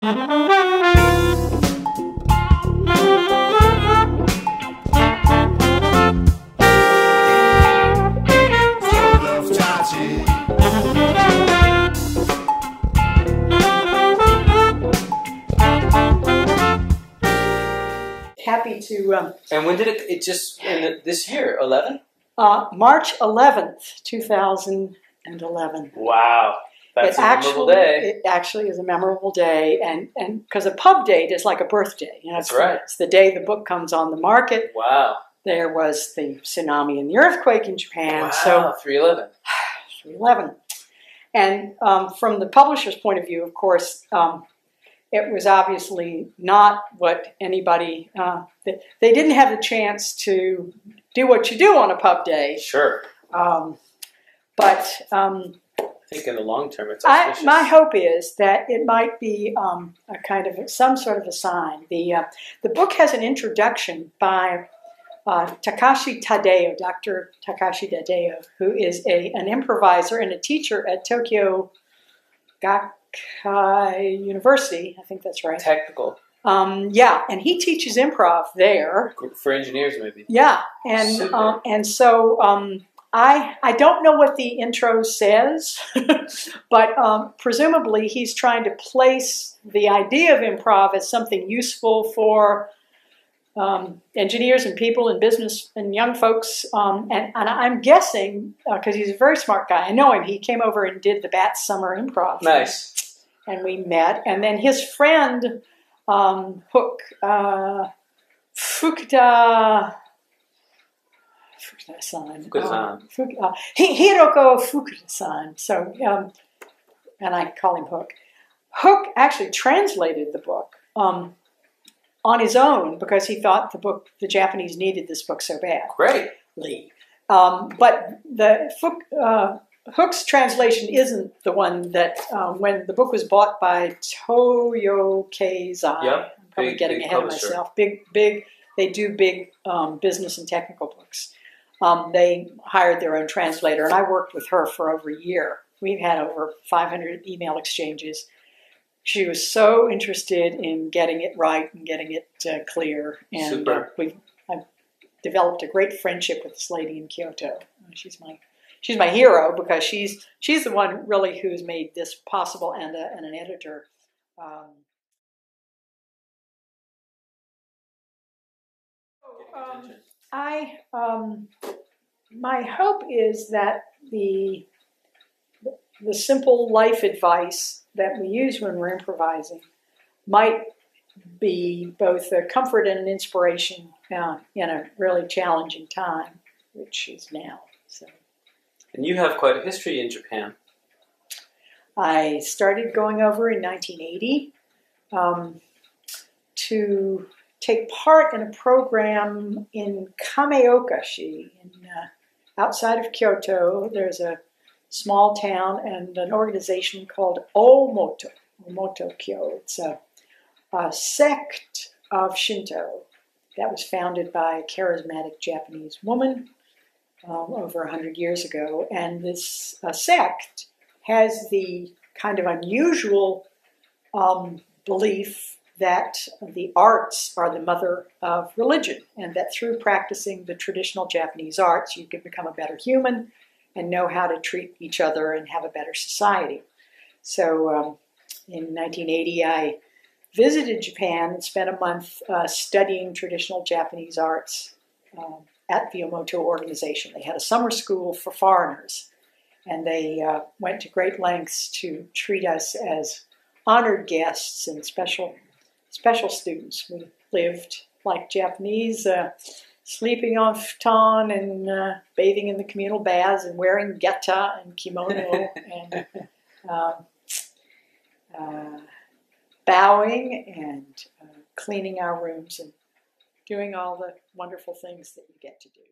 Happy to... and when did it just, this year, 11? March 11th, 2011. Wow. That's a memorable day. It actually is a memorable day, and because a pub date is like a birthday. You know, That's right. It's the day the book comes on the market. Wow. There was the tsunami and the earthquake in Japan. Wow, so 3/11. 3/11. And from the publisher's point of view, of course, it was obviously not what anybody... they didn't have the chance to do what you do on a pub day. Sure. But... I think in the long term it's auspicious. My hope is that it might be a kind of some sort of a sign. The book has an introduction by Takashi Tadeo, Dr. Takashi Tadeo, who is an improviser and a teacher at Tokyo Gakkai University. I think that's right. Technical. Yeah, and he teaches improv there. For engineers, maybe. Yeah, and so I don't know what the intro says, but presumably he's trying to place the idea of improv as something useful for engineers and people in business and young folks. And I'm guessing, because he's a very smart guy, I know him, he came over and did the Bat Summer Improv. Nice. And we met. And then his friend, Hook, Fukuda-san. Hiroko Fukuda-san. So, and I call him Hook. Hook actually translated the book on his own because he thought the Japanese needed this book so bad. Greatly. But Hook's translation isn't the one that, when the book was bought by Toyo Keizai, yep. I'm probably getting ahead of myself, they do big business and technical books. They hired their own translator, and I worked with her for over a year. We've had over 500 email exchanges. She was so interested in getting it right and getting it clear. And I've developed a great friendship with this lady in Kyoto. She's my hero because she's the one really who's made this possible, and an editor. My hope is that the simple life advice that we use when we're improvising might be both a comfort and an inspiration in a really challenging time, which is now. So. And you have quite a history in Japan. I started going over in 1980 to take part in a program in Kameokashi, outside of Kyoto. There's a small town and an organization called Omoto-kyo. It's a sect of Shinto that was founded by a charismatic Japanese woman over 100 years ago. And this sect has the kind of unusual belief that the arts are the mother of religion, and that through practicing the traditional Japanese arts, you can become a better human and know how to treat each other and have a better society. So in 1980, I visited Japan and spent a month studying traditional Japanese arts at the Omoto organization. They had a summer school for foreigners, and they went to great lengths to treat us as honored guests and special students. We lived like Japanese, sleeping on futon and bathing in the communal baths and wearing geta and kimono and bowing and cleaning our rooms and doing all the wonderful things that you get to do.